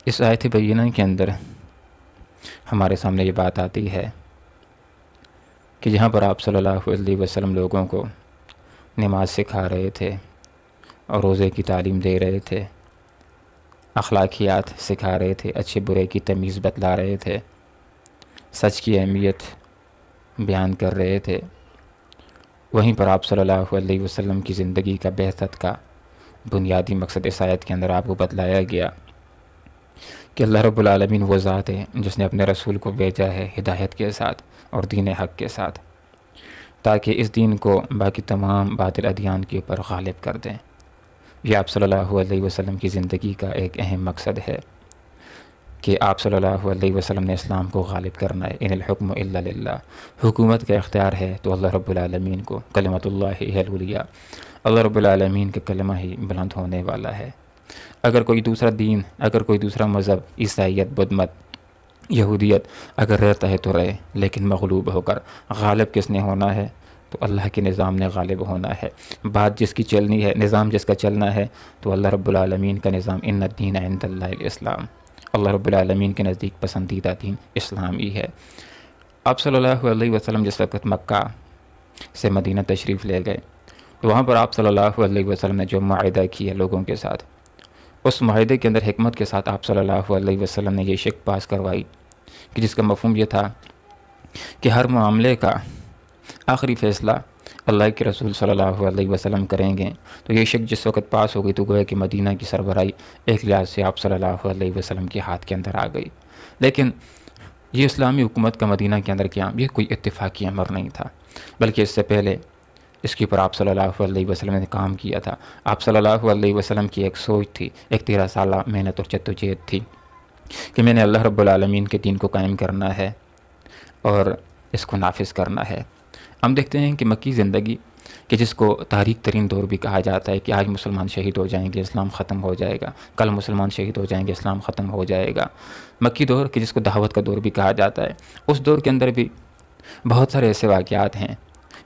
اس آیت بینہ کے اندر ہمارے سامنے یہ بات آتی ہے کہ جہاں پر آپ صلی اللہ علیہ وسلم لوگوں کو نماز سکھا رہے تھے اور روزے کی تعلیم دے رہے تھے، اخلاقیات سکھا رہے تھے، اچھے برے کی تمیز بتلا رہے تھے، سچ کی اہمیت بیان کر رہے تھے، وہیں پر آپ صلی اللہ علیہ وسلم کی زندگی کا بعثت کا بنیادی مقصد اس آیت کے اندر آپ کو بتلایا گیا کہ اللہ رب العالمین وہ ذات ہے جس نے اپنے رسول کو بھیجا ہے ہدایت کے ساتھ اور دین حق کے ساتھ، تاکہ اس دین کو باقی تمام باطل ادیان کے اوپر غالب کر دیں۔ یہ آپ صلی اللہ علیہ وسلم کی زندگی کا ایک اہم مقصد ہے کہ آپ صلی اللہ علیہ وسلم نے اسلام کو غالب کرنا ہے۔ ان الحکم الا للہ، حکومت کا اختیار ہے تو اللہ رب العالمین کو، کلمۃ اللہ ہی العلیٰ، اللہ رب العالمین کا کلمہ ہی بلند ہونے والا ہے۔ اگر کوئی دوسرا دین، اگر کوئی دوسرا مذہب، عیسائیت، بدھ مت، یہودیت اگر رہتا ہے تو رہے، لیکن مغلوب ہو کر غالب کس نے ہونا ہے؟ تو اللہ کے نظام نے غالب ہونا ہے۔ بات جس کی چلنی ہے، نظام جس کا چلنا ہے، تو اللہ رب العالمین کا نظام، ان الدین عند اللہ الاسلام، اللہ رب العالمین کے نزدیک پسندیدہ دین اسلام ہی ہے۔ آپ صلی اللہ علیہ وسلم جس وقت مکہ سے مدینہ تشریف لے گئے تو وہاں پر آپ صلی اللہ علیہ وسلم نے جو معاہدہ کیا لوگوں کے ساتھ، اس معاہدے کے اندر حکمت کے ساتھ آپ صلی اللہ علیہ وسلم نے یہ شک پاس کروائی کہ جس کا مفہوم یہ تھا کہ ہر معاملے کا آخری فیصلہ اللہ کے رسول صلی اللہ علیہ وسلم کریں گے۔ تو یہ شک جس وقت پاس ہو گئی تو گویا کہ مدینہ کی سربراہی ایک لحاظ سے آپ صلی اللہ علیہ وسلم کے ہاتھ کے اندر آ گئی۔ لیکن یہ اسلامی حکومت کا مدینہ کے اندر قیام یہ کوئی اتفاقی امر نہیں تھا، بلکہ اس سے پہلے اس کے اوپر آپ صلی اللہ علیہ وسلم نے کام کیا تھا۔ آپ صلی اللہ علیہ وسلم کی ایک سوچ تھی، ایک 13 سالہ محنت اور جدوجہد تھی کہ میں نے اللہ رب العالمین کے دین کو قائم کرنا ہے اور اس کو نافذ کرنا ہے۔ ہم دیکھتے ہیں کہ مکی زندگی کہ جس کو تاریک ترین دور بھی کہا جاتا ہے کہ آج مسلمان شہید ہو جائیں گے اسلام ختم ہو جائے گا، کل مسلمان شہید ہو جائیں گے اسلام ختم ہو جائے گا، مکی دور کہ جس کو دعوت کا دور بھی کہا جاتا ہے، اس دور کے اندر بھی بہت سارے ایسے واقعات ہیں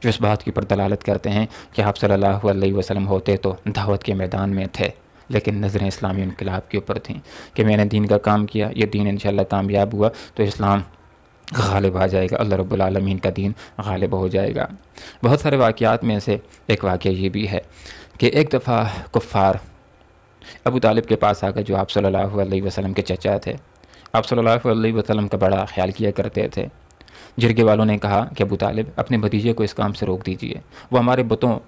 جو اس بات کے اوپر دلالت کرتے ہیں کہ آپ صلی اللہ علیہ وسلم ہوتے تو دعوت کے میدان میں تھے، لیکن نظریں اسلامی انقلاب کے اوپر تھیں کہ میں نے دین کا کام کیا، یہ دین انشاءاللہ کامیاب ہوا تو اسلام غالب آ جائے گا، اللہ رب العالمین کا دین غالب ہو جائے گا۔ بہت سارے واقعات میں سے ایک واقعہ یہ بھی ہے کہ ایک دفعہ کفار ابو طالب کے پاس آ کر، جو آپ صلی اللہ علیہ وسلم کے چچا تھے، آپ صلی اللہ علیہ وسلم کا بڑا خیال کیا کرتے تھے، جرگے والوں نے کہا کہ ابو طالب اپنے بھتیجے کو اس کام سے روک دیجئے، وہ ہمارے بتوں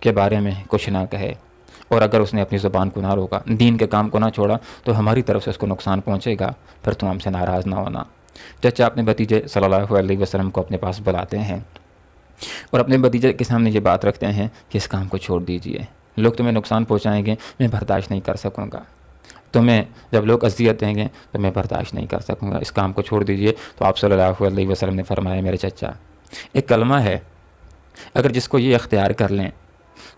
کے بارے میں کچھ نہ کہے، اور اگر اس نے اپنی زبان کو نہ روکا، دین کے کام کو نہ چھوڑا تو ہماری طرف سے اس کو نقصان پہنچے گا، پھر تم ہم سے ناراض نہ ہونا۔ چچا اپنے بھتیجے صلی اللہ علیہ وسلم کو اپنے پاس بلاتے ہیں اور اپنے بھتیجے کے سامنے یہ بات رکھتے ہیں کہ اس کام کو چھوڑ دیجئے، لوگ تمہیں نقصان پہنچائیں گے، میں برداشت نہیں کر سکوں گا، تمہیں جب لوگ اذیت دیں گے تو میں برداشت نہیں کر سکوں گا، اس کام کو چھوڑ دیجئے۔ تو آپ صلی اللہ علیہ وسلم نے فرمایا، میرے چچا، ایک کلمہ ہے، اگر جس کو یہ اختیار کر لیں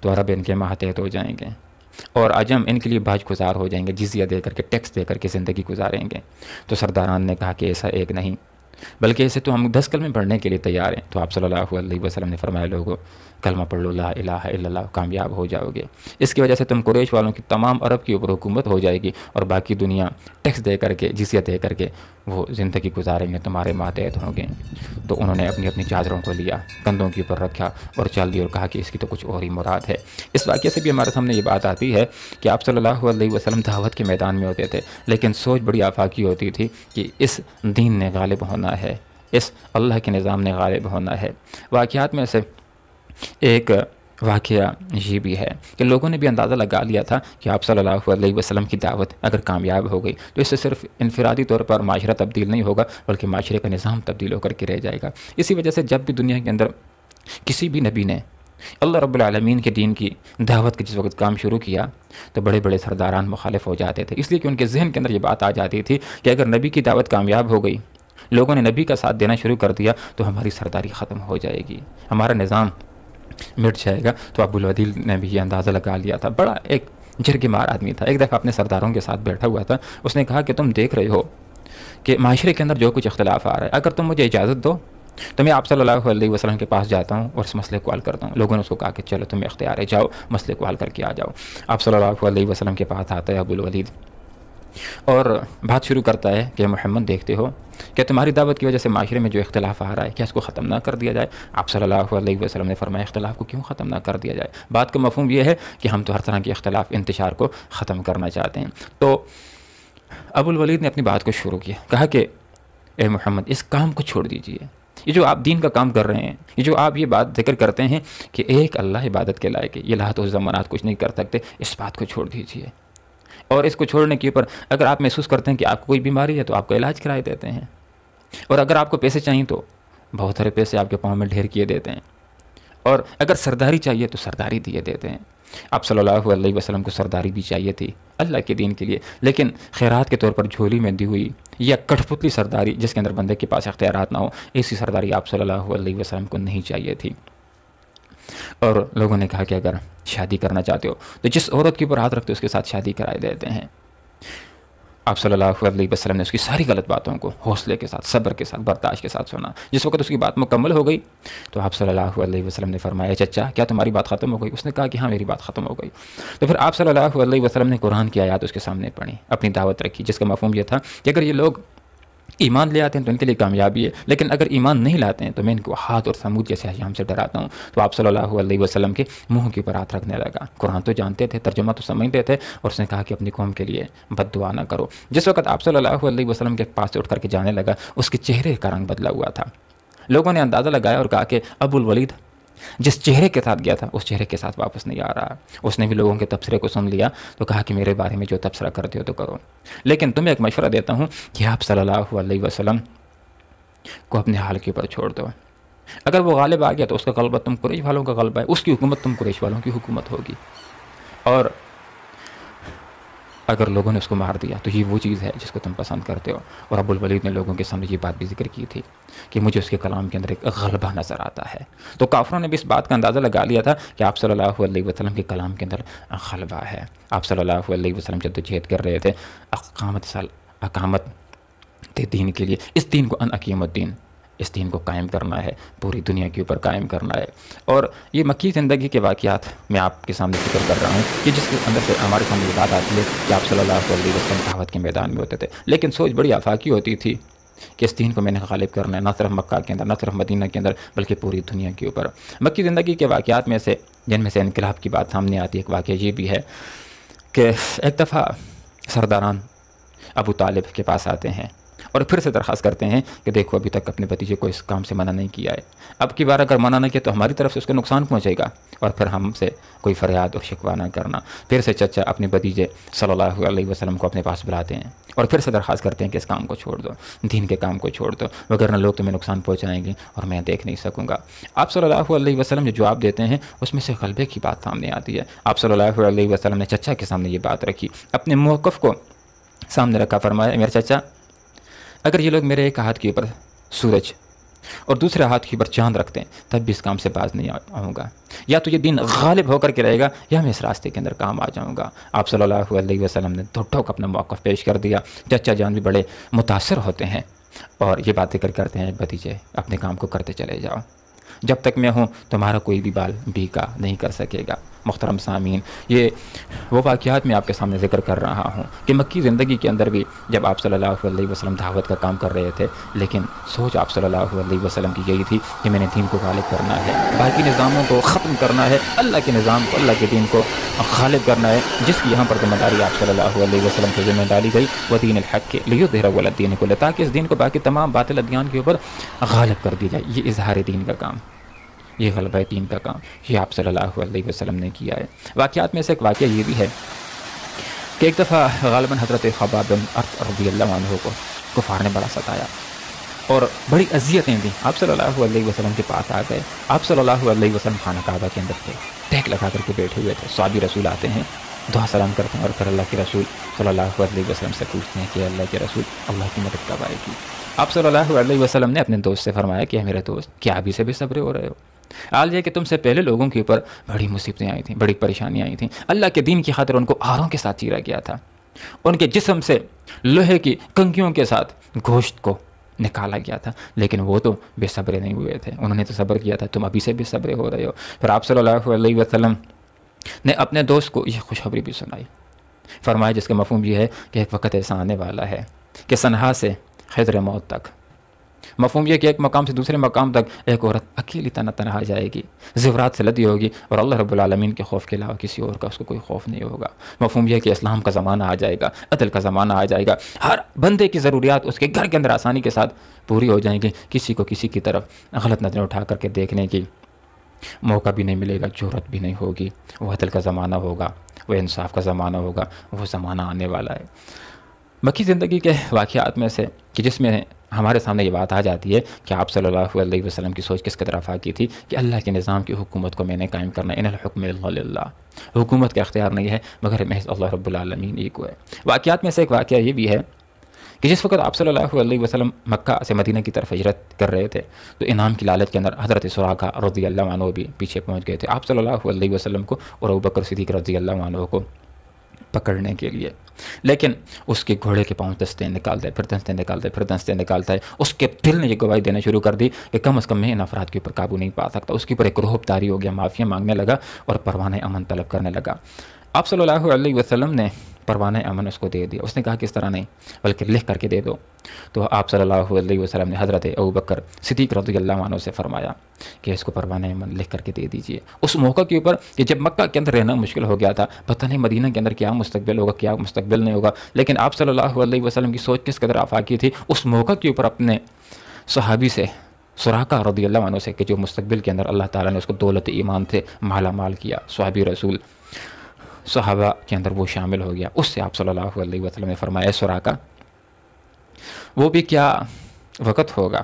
تو عرب ان کے ماتحت ہو جائیں گے اور عجم ان کے لیے باج گزار ہو جائیں گے، جزیہ دے کر کے، ٹیکس دے کر کے زندگی گزاریں گے۔ تو سرداران نے کہا کہ ایسا ایک نہیں، بلکہ اسے تو ہم 10 کلمے پڑھنے کے لیے تیار ہیں۔ تو آپ صلی اللہ علیہ وسلم نے فرمایا، لوگوں کلمہ پڑھ لو، لا الہ الا اللہ، کامیاب ہو جاؤ گے، اس کی وجہ سے تم قریش والوں کی تمام عرب کے اوپر حکومت ہو جائے گی اور باقی دنیا ٹیکس دے کر کے، جزیہ دے کر کے وہ زندگی گزاریں گے، تمہارے ماتحت ہوں گے۔ تو انہوں نے اپنی چادروں کو لیا، کندھوں کے اوپر رکھا اور چل دی اور کہا کہ اس کی تو کچھ اور ہی مراد ہے۔ اس واقعے سے بھی ہمارے سامنے یہ بات آتی ہے کہ آپ صلی اللہ علیہ وسلم دعوت کے میدان میں ہوتے تھے، لیکن سوچ بڑی آفاقی ہوتی تھی کہ اس دین نے غالب ہونا ہے، اس اللہ کے نظام نے غالب ہونا ہے۔ واقعات میں سے ایک واقعہ یہ بھی ہے کہ لوگوں نے بھی اندازہ لگا لیا تھا کہ آپ صلی اللہ علیہ وسلم کی دعوت اگر کامیاب ہو گئی تو اس سے صرف انفرادی طور پر معاشرہ تبدیل نہیں ہوگا، بلکہ معاشرے کا نظام تبدیل ہو کر کے رہ جائے گا۔ اسی وجہ سے جب بھی دنیا کے اندر کسی بھی نبی نے اللہ رب العالمین کے دین کی دعوت کے جس وقت کام شروع کیا تو بڑے بڑے سرداران مخالف ہو جاتے تھے، اس لیے کہ ان کے ذہن کے اندر یہ بات آ جاتی تھی کہ اگر نبی کی دعوت کامیاب ہو گئی، لوگوں نے نبی کا ساتھ دینا شروع کر دیا تو ہماری سرداری ختم ہو جائے گی، ہمارا نظام مٹ جائے گا۔ تو ابو الودیل نے بھی یہ اندازہ لگا لیا تھا، بڑا ایک جرگے مار آدمی تھا، ایک دفعہ اپنے سرداروں کے ساتھ بیٹھا ہوا تھا، اس نے کہا کہ تم دیکھ رہے ہو کہ معاشرے کے اندر جو کچھ اختلاف آ رہا ہے، اگر تم مجھے اجازت دو تو میں آپ صلی اللہ علیہ وسلم کے پاس جاتا ہوں اور اس مسئلے کو حل کرتا ہوں۔ لوگوں نے اس کو کہا کہ چلو تمہیں اختیار ہے، جاؤ مسئلے کو حل کر کے آ جاؤ۔ آپ صلی اللہ علیہ وسلم کے پاس آتا ہے ابو الولید اور بات شروع کرتا ہے کہ محمد دیکھتے ہو کہ تمہاری دعوت کی وجہ سے معاشرے میں جو اختلاف آ رہا ہے کیا اس کو ختم نہ کر دیا جائے؟ آپ صلی اللہ علیہ وسلم نے فرمایا اختلاف کو کیوں ختم نہ کر دیا جائے؟ بات کا مفہوم یہ ہے کہ ہم تو ہر طرح کے اختلاف انتشار کو ختم کرنا چاہتے ہیں۔ تو ابو الولید نے اپنی بات کو شروع کیا، کہا کہ اے محمد اس کام کو چھوڑ دیجئے، یہ جو آپ دین کا کام کر رہے ہیں، یہ جو آپ یہ بات ذکر کرتے ہیں کہ ایک اللہ عبادت کے لائق ہے، یہ لات و زمانات کچھ نہیں کر سکتے، اس بات کو چھوڑ دیجئے۔ اور اس کو چھوڑنے کے اوپر اگر آپ محسوس کرتے ہیں کہ آپ کو کوئی بیماری ہے تو آپ کو علاج کرائے دیتے ہیں، اور اگر آپ کو پیسے چاہیے تو بہت سارے پیسے آپ کے پاؤں میں ڈھیر کیے دیتے ہیں، اور اگر سرداری چاہیے تو سرداری دیے دیتے ہیں۔ آپ صلی اللہ علیہ وسلم کو سرداری بھی چاہیے تھی اللہ کے دین کے لیے، لیکن خیرات کے طور پر جھولی میں دی ہوئی یا کٹھ پتلی سرداری جس کے اندر بندے کے پاس اختیارات نہ ہو، ایسی سرداری آپ صلی اللہ علیہ وسلم کو نہیں چاہیے تھی۔ اور لوگوں نے کہا کہ اگر شادی کرنا چاہتے ہو تو جس عورت کے اوپر ہاتھ رکھتے ہو اس کے ساتھ شادی کرائے دیتے ہیں۔ آپ صلی اللہ علیہ وسلم نے اس کی ساری غلط باتوں کو حوصلے کے ساتھ، صبر کے ساتھ، برداشت کے ساتھ سنا۔ جس وقت اس کی بات مکمل ہو گئی تو آپ صلی اللہ علیہ وسلم نے فرمایا چچا کیا تمہاری بات ختم ہو گئی؟ اس نے کہا کہ ہاں میری بات ختم ہو گئی۔ تو پھر آپ صلی اللہ علیہ وسلم نے قرآن کی آیات اس کے سامنے پڑھی، اپنی دعوت رکھی، جس کا مفہوم یہ تھا کہ اگر یہ لوگ ایمان لے آتے ہیں تو ان کے لیے کامیابی ہے، لیکن اگر ایمان نہیں لاتے ہیں تو میں ان کو ہاتھ اور سمود جیسے حجام سے ڈراتا ہوں۔ تو آپ صلی اللہ علیہ وسلم کے منہ کے اوپر ہاتھ رکھنے لگا۔ قرآن تو جانتے تھے، ترجمہ تو سمجھتے تھے، اور اس نے کہا کہ اپنی قوم کے لیے بد دعا نہ کرو۔ جس وقت آپ صلی اللہ علیہ وسلم کے پاس سے اٹھ کر کے جانے لگا اس کے چہرے کا رنگ بدلا ہوا تھا۔ لوگوں نے اندازہ لگایا اور کہا کہ ابو الولید جس چہرے کے ساتھ گیا تھا اس چہرے کے ساتھ واپس نہیں آ رہا۔ اس نے بھی لوگوں کے تبصرے کو سن لیا تو کہا کہ میرے بارے میں جو تبصرہ کرتے ہو تو کرو، لیکن تمہیں ایک مشورہ دیتا ہوں کہ آپ صلی اللہ علیہ وسلم کو اپنے حال کے اوپر چھوڑ دو۔ اگر وہ غالب آ گیا تو اس کا غلبہ تم قریش والوں کا غلبہ ہے، اس کی حکومت تم قریش والوں کی حکومت ہوگی، اور اگر لوگوں نے اس کو مار دیا تو یہ وہ چیز ہے جس کو تم پسند کرتے ہو۔ اور ابو الولید نے لوگوں کے سامنے یہ بات بھی ذکر کی تھی کہ مجھے اس کے کلام کے اندر ایک غلبہ نظر آتا ہے۔ تو کافروں نے بھی اس بات کا اندازہ لگا لیا تھا کہ آپ صلی اللہ علیہ وسلم کے کلام کے اندر غلبہ ہے۔ آپ صلی اللہ علیہ وسلم جدوجہد کر رہے تھے اقامت دین کے لیے، اس دین کو ان اقیم الدین، اس دین کو قائم کرنا ہے، پوری دنیا کے اوپر قائم کرنا ہے۔ اور یہ مکی زندگی کے واقعات میں آپ کے سامنے ذکر کر رہا ہوں کہ جس کے اندر سے ہمارے سامنے یہ بات آتی ہے کہ آپ صلی اللہ علیہ وسلم دعوت کے میدان میں ہوتے تھے، لیکن سوچ بڑی آفاقی ہوتی تھی کہ اس دین کو میں نے غالب کرنا ہے، نہ صرف مکہ کے اندر، نہ صرف مدینہ کے اندر، بلکہ پوری دنیا کے اوپر۔ مکی زندگی کے واقعات میں سے جن میں سے انقلاب کی بات سامنے آتی ہے، ایک واقعہ یہ بھی ہے کہ ایک دفعہ سرداران ابو طالب کے پاس آتے ہیں اور پھر سے درخواست کرتے ہیں کہ دیکھو ابھی تک اپنے بھتیجے کو اس کام سے منع نہیں کیا ہے، اب کی بار اگر منع نہ کیا تو ہماری طرف سے اس کو نقصان پہنچے گا، اور پھر ہم سے کوئی فریاد اور شکوہ نہ کرنا۔ پھر سے چچا اپنے بھتیجے صلی اللہ علیہ وسلم کو اپنے پاس بلاتے ہیں اور پھر سے درخواست کرتے ہیں کہ اس کام کو چھوڑ دو، دین کے کام کو چھوڑ دو، وغیرہ لوگ تمہیں نقصان پہنچائیں گے اور میں دیکھ نہیں سکوں گا۔ آپ صلی اللہ علیہ وسلم جو جواب دیتے ہیں اس میں سے غلبے کی بات سامنے آتی ہے۔ آپ صلی اللہ علیہ وسلم نے چچا کے سامنے یہ بات رکھی، اپنے موقف کو سامنے رکھا، فرمایا میرے چچا اگر یہ لوگ میرے ایک ہاتھ کے اوپر سورج اور دوسرے ہاتھ کے اوپر چاند رکھتے ہیں تب بھی اس کام سے باز نہیں آؤں گا، یا تو یہ دین غالب ہو کر کے رہے گا یا میں اس راستے کے اندر کام آ جاؤں گا۔ آپ صلی اللہ علیہ وسلم نے ٹھوک اپنا موقف پیش کر دیا۔ چچا جان بھی بڑے متاثر ہوتے ہیں اور یہ بات ذکر کرتے ہیں بھتیجے اپنے کام کو کرتے چلے جاؤ، جب تک میں ہوں تمہارا کوئی بھی بال بیکا نہیں کر سکے گا۔ محترم سامعین، یہ وہ واقعات میں آپ کے سامنے ذکر کر رہا ہوں کہ مکی زندگی کے اندر بھی جب آپ صلی اللہ علیہ وسلم دعوت کا کام کر رہے تھے، لیکن سوچ آپ صلی اللہ علیہ وسلم کی یہی تھی کہ میں نے دین کو غالب کرنا ہے، باقی نظاموں کو ختم کرنا ہے، اللہ کے نظام کو، اللہ کے دین کو غالب کرنا ہے، جس کی یہاں پر ذمہ داری آپ صلی اللہ علیہ وسلم کو ذمہ ڈالی گئی، وَدِينِ الْحَقِّ لِيُظْهِرَهُ عَلَى الدِّينِ كُلِّهِ، تاکہ اس دین کو باقی تمام باطل ادیان کے اوپر غالب کر دیا جائے۔ یہ اظہار دین کا کام، یہ غلبہ دین کا کام، یہ آپ صلی اللہ علیہ وسلم نے کیا ہے۔ واقعات میں سے ایک واقعہ یہ بھی ہے کہ ایک دفعہ غالباً حضرت خباب بن ارت رضی اللہ عنہ کو کفار نے بڑا ستایا اور بڑی اذیتیں دیں۔ آپ صلی اللہ علیہ وسلم کے پاس آ گئے۔ آپ صلی اللہ علیہ وسلم خانہ کعبہ کے اندر تھے، ٹیک لگا کر کے بیٹھے ہوئے تھے۔ صحابی رسول آتے ہیں، دعا سلام کرتے ہیں اور پھر اللہ کے رسول صلی اللہ علیہ وسلم سے پوچھتے ہیں کہ اللہ کے رسول اللہ کی مدد کب آئے گی؟ آپ صلی اللہ علیہ وسلم نے اپنے دوست سے فرمایا کہ میرے دوست کیا ابھی سے بے صبر ہو رہے ہو؟ حال یہ کہ تم سے پہلے لوگوں کے اوپر بڑی مصیبتیں آئی تھیں، بڑی پریشانیاں آئی تھیں، اللہ کے دین کی خاطر ان کو آروں کے ساتھ چیرا گیا تھا، ان کے جسم سے لوہے کی کنگھیوں کے ساتھ گوشت کو نکالا گیا تھا، لیکن وہ تو بے صبر نہیں ہوئے تھے، انہوں نے تو صبر کیا تھا، تم ابھی سے بے صبر ہو رہے ہو۔ پھر آپ صلی اللہ علیہ وسلم نے اپنے دوست کو یہ خوشخبری بھی سنائی فرمایا جس کا مفہوم یہ ہے کہ ایک وقت ایسا آنے والا ہے کہ صنعا سے خضر موت تک، مفہوم یہ کہ ایک مقام سے دوسرے مقام تک ایک عورت اکیلی تنہا جائے گی، زیورات سے لدی ہوگی، اور اللہ رب العالمین کے خوف کے علاوہ کسی اور کا اس کو کوئی خوف نہیں ہوگا۔ مفہوم یہ کہ اسلام کا زمانہ آ جائے گا، عدل کا زمانہ آ جائے گا، ہر بندے کی ضروریات اس کے گھر کے اندر آسانی کے ساتھ پوری ہو جائیں گی، کسی کو کسی کی طرف غلط نظر اٹھا کر کے دیکھنے کی موقع بھی نہیں ملے گا، جرأت بھی نہیں ہوگی۔ وہ عدل کا زمانہ ہوگا، وہ انصاف کا زمانہ ہوگا، وہ زمانہ آنے والا ہے۔ مکی زندگی کے واقعات میں سے کہ جس میں ہمارے سامنے یہ بات آ جاتی ہے کہ آپ صلی اللہ علیہ وسلم کی سوچ کس قدر آفاقی تھی کہ اللہ کے نظام کی حکومت کو میں نے قائم کرنا، ان الحکم الا للہ، حکومت کا اختیار نہیں ہے مگر محض اللہ رب العالمین ہی کو ہے۔ واقعات میں سے ایک واقعہ یہ بھی ہے کہ جس وقت آپ صلی اللہ علیہ وسلم مکہ سے مدینہ کی طرف ہجرت کر رہے تھے تو انعام کی لالچ کے اندر حضرت سراقہ رضی اللہ عنہ بھی پیچھے پہنچ گئے تھے آپ صلی اللہ علیہ وسلم کو اور ابوبکر صدیق رضی اللہ عنہ کو پکڑنے کے لیے، لیکن اس کے گھوڑے کے پاؤں دستے نکالتے پھر دستے نکالتے پھر دستے نکالتا ہے۔ اس کے دل نے یہ گواہی دینا شروع کر دی کہ کم از کم میں ان افراد کے اوپر قابو نہیں پا سکتا۔ اس کے اوپر ایک رعب طاری ہو گیا، معافیاں مانگنے لگا اور پروانہ امن طلب کرنے لگا۔ آپ صلی اللہ علیہ وسلم نے پروانہ امن اس کو دے دیا۔ اس نے کہا کہ اس طرح نہیں بلکہ لکھ کر کے دے دو۔ تو آپ صلی اللہ علیہ وسلم نے حضرت ابوبکر صدیق رضی اللہ عنہ سے فرمایا کہ اس کو پروانہ امن لکھ کر کے دے دیجئے۔ اس موقع کے اوپر کہ جب مکہ کے اندر رہنا مشکل ہو گیا تھا، پتہ نہیں مدینہ کے اندر کیا مستقبل ہوگا کیا مستقبل نہیں ہوگا، لیکن آپ صلی اللہ علیہ وسلم کی سوچ کس قدر آفاقی تھی، اس موقع کے اوپر اپنے صحابی سے سراقہ رضی اللہ عنہ سے کہ جو مستقبل کے اندر اللہ تعالیٰ نے اس کو دولت ایمان سے مالا مال کیا، صحابی رسول صحابہ کے اندر وہ شامل ہو گیا، اس سے آپ صلی اللہ علیہ وسلم نے فرمایا سراقہ وہ بھی کیا وقت ہوگا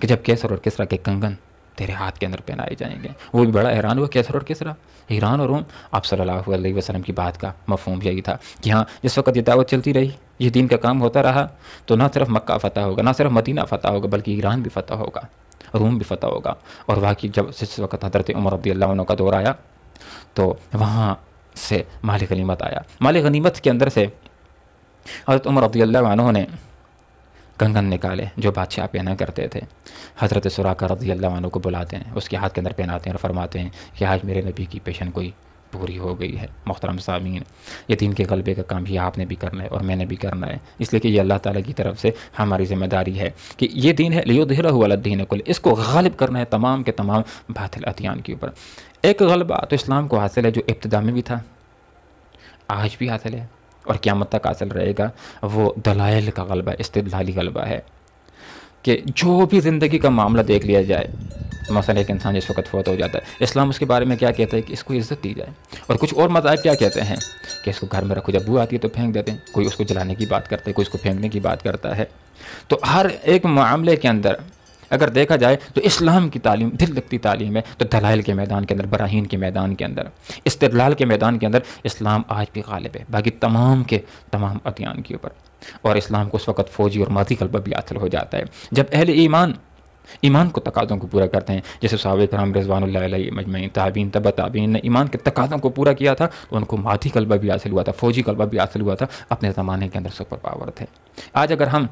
کہ جب کیسر اور کسریٰ کے کنگن تیرے ہاتھ کے اندر پہنائے جائیں گے۔ وہ بھی بڑا حیران ہوا، کیسر اور کسریٰ، ایران اور روم۔ آپ صلی اللہ علیہ وسلم کی بات کا مفہوم یہی تھا کہ ہاں جس وقت یہ دعوت چلتی رہی، یہ دین کا کام ہوتا رہا، تو نہ صرف مکہ فتح ہوگا، نہ صرف مدینہ فتح ہوگا، بلکہ ایران بھی فتح ہوگا، روم بھی فتح ہوگا۔ اور واقعی جب جس وقت حضرت عمر رضی اللہ عنہ کا دور آیا تو وہاں سے مال غنیمت آیا۔ مال غنیمت کے اندر سے حضرت عمر رضی اللہ عنہ نے کنگن نکالے جو بادشاہ پہنا کرتے تھے۔ حضرت سراقہ رضی اللہ عنہ کو بلاتے ہیں، اس کے ہاتھ کے اندر پہناتے ہیں اور فرماتے ہیں کہ آج میرے نبی کی پیشن گوئی پوری ہو گئی ہے۔ محترم سامعین، یہ دین کے غلبے کا کام بھی آپ نے بھی کرنا ہے اور میں نے بھی کرنا ہے، اس لیے کہ یہ اللہ تعالیٰ کی طرف سے ہماری ذمہ داری ہے کہ یہ دین ہے لیظہرہ علی الدین کلہ، اس کو غالب کرنا ہے تمام کے تمام باطل ادیان کے اوپر۔ ایک غلبہ تو اسلام کو حاصل ہے جو ابتدا میں بھی تھا، آج بھی حاصل ہے اور قیامت تک حاصل رہے گا، وہ دلائل کا غلبہ، استدلالی غلبہ ہے کہ جو بھی زندگی کا معاملہ دیکھ لیا جائے، مثلا ایک انسان جس وقت فوت ہو جاتا ہے، اسلام اس کے بارے میں کیا کہتا ہے کہ اس کو عزت دی جائے، اور کچھ اور مذاہب کیا کہتے ہیں کہ اس کو گھر میں رکھو، جب بو آتی ہے تو پھینک دیتے ہیں، کوئی اس کو جلانے کی بات کرتا ہے، کوئی اس کو پھینکنے کی بات کرتا ہے۔ تو ہر ایک معاملے کے اندر اگر دیکھا جائے تو اسلام کی تعلیم دل لگتی تعلیم ہے، تو دلائل کے میدان کے اندر، براہین کے میدان کے اندر، استدلال کے میدان کے اندر اسلام آج بھی غالب ہے باقی تمام کے تمام ادیان کے اوپر۔ اور اسلام کو اس وقت فوجی اور مادی غلبہ بھی حاصل ہو جاتا ہے جب اہل ایمان کو تقاضوں کو پورا کرتے ہیں، جیسے صحابہ کرام رضوان اللہ علیہ مجمعین، تابعین، تبع تابعین نے ایمان کے تقاضوں کو پورا کیا تھا تو ان کو مادی غلبہ بھی حاصل ہوا تھا، فوجی غلبہ بھی حاصل ہوا تھا، اپنے زمانے کے اندر سپر پاور تھے۔ آج اگر ہم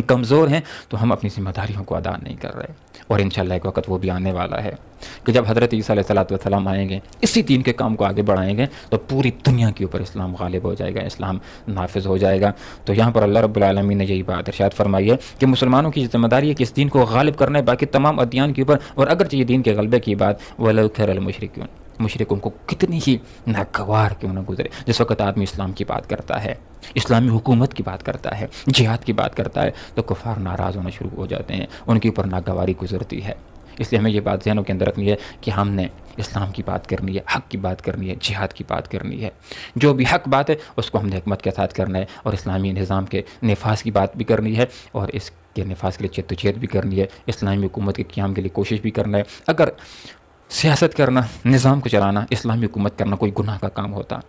کمزور ہیں تو ہم اپنی ذمہ داریوں کو ادا نہیں کر رہے، اور انشاءاللہ ایک وقت وہ بھی آنے والا ہے کہ جب حضرت عیسیٰ علیہ السلام آئیں گے، اسی دین کے کام کو آگے بڑھائیں گے تو پوری دنیا کے اوپر اسلام غالب ہو جائے گا، اسلام نافذ ہو جائے گا۔ تو یہاں پر اللہ رب العالمین نے یہی بات ارشاد فرمائی ہے کہ مسلمانوں کی ذمہ داری ہے کہ اس دین کو غالب کرنا ہے باقی تمام ادیان کے اوپر، اور اگرچہ یہ دین کے غلبے کی بات وَلَوْ كَرِهَ الْمُشْرِكُونَ، مشرکوں کو کتنی ہی ناگوار کیوں نہ گزرے، جس وقت آدمی اسلام کی بات کرتا ہے، اسلامی حکومت کی بات کرتا ہے، جہاد کی بات کرتا ہے، تو کفار ناراض ہونا شروع ہو جاتے ہیں، ان کے اوپر ناگواری گزرتی ہے۔ اس لیے ہمیں یہ بات ذہنوں کے اندر رکھنی ہے کہ ہم نے اسلام کی بات کرنی ہے، حق کی بات کرنی ہے، جہاد کی بات کرنی ہے، جو بھی حق بات ہے اس کو ہم نے حکمت کے ساتھ کرنا ہے، اور اسلامی نظام کے نفاذ کی بات بھی کرنی ہے، اور اس کے نفاذ کے لیے جدوجہد بھی کرنی ہے، اسلامی حکومت کے قیام کے لیے کوشش بھی کرنا ہے۔ اگر سیاست کرنا، نظام کو چلانا، اسلامی حکومت کرنا کوئی گناہ کا کام ہوتا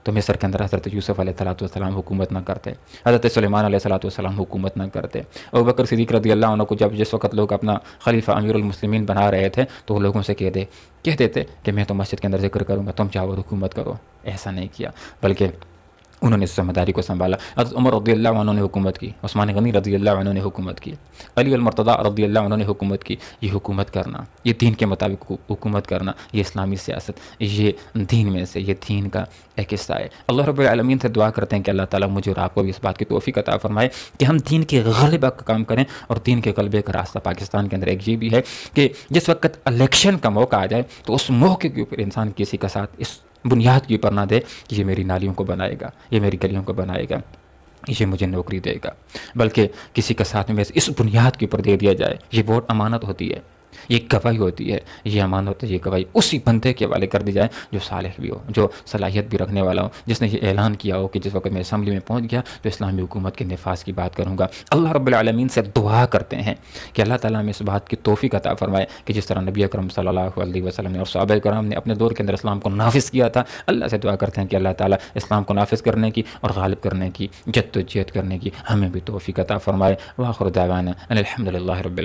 تو مصر کے اندر حضرت یوسف علیہ السلام حکومت نہ کرتے، حضرت سلیمان علیہ السلام حکومت نہ کرتے، ابوبکر صدیق رضی اللہ عنہ کو جس وقت لوگ اپنا خلیفہ امیر المسلمین بنا رہے تھے تو وہ لوگوں سے کہہ دیتے کہ میں تو مسجد کے اندر ذکر کروں گا، تم چاہو حکومت کرو، ایسا نہیں کیا، بلکہ انہوں نے اس ذمہ داری کو سنبھالا۔ حضرت عمر رضی اللہ عنہ نے حکومت کی، عثمان غنی رضی اللہ عنہ نے حکومت کی، علی المرتضیٰ رضی اللہ عنہ نے حکومت کی۔ یہ حکومت کرنا، یہ دین کے مطابق حکومت کرنا، یہ اسلامی سیاست، یہ دین میں سے، یہ دین کا ایک حصہ ہے۔ اللہ رب العالمین سے دعا کرتے ہیں کہ اللہ تعالیٰ مجھے اور آپ کو بھی اس بات کی توفیق عطا فرمائے کہ ہم دین کے غلبہ کا کام کریں۔ اور دین کے غلبے کا راستہ پاکستان کے اندر ایک یہ بھی ہے کہ جس وقت الیکشن کا موقع آ جائے تو اس موقع کے اوپر انسان کسی کا ساتھ اس بنیاد کے اوپر نہ دے کہ یہ میری نالیوں کو بنائے گا، یہ میری گلیوں کو بنائے گا، یہ مجھے نوکری دے گا، بلکہ کسی کا ساتھ میں اس بنیاد کے اوپر دے دیا جائے۔ یہ ووٹ امانت ہوتی ہے، یہ گواہی ہوتی ہے، یہ امانت ہے، یہ گواہی اسی بندے کے حوالے کر دی جائے جو صالح بھی ہو، جو صلاحیت بھی رکھنے والا ہو، جس نے یہ اعلان کیا ہو کہ جس وقت میں اسمبلی میں پہنچ گیا تو اسلامی حکومت کے نفاذ کی بات کروں گا۔ اللہ رب العالمین سے دعا کرتے ہیں کہ اللہ تعالیٰ ہمیں اس بات کی توفیق عطا فرمائے کہ جس طرح نبی اکرم صلی اللہ علیہ وسلم نے اور صحابہ کرام نے اپنے دور کے اندر اسلام کو نافذ کیا تھا، اللہ سے دعا کرتے ہیں کہ اللہ تعالیٰ اسلام کو نافذ کرنے کی اور غالب کرنے کی جد و جہد کرنے کی ہمیں بھی توفیق عطا فرمائے۔ وآخر دعوانا ان الحمد للہ رب العالمین۔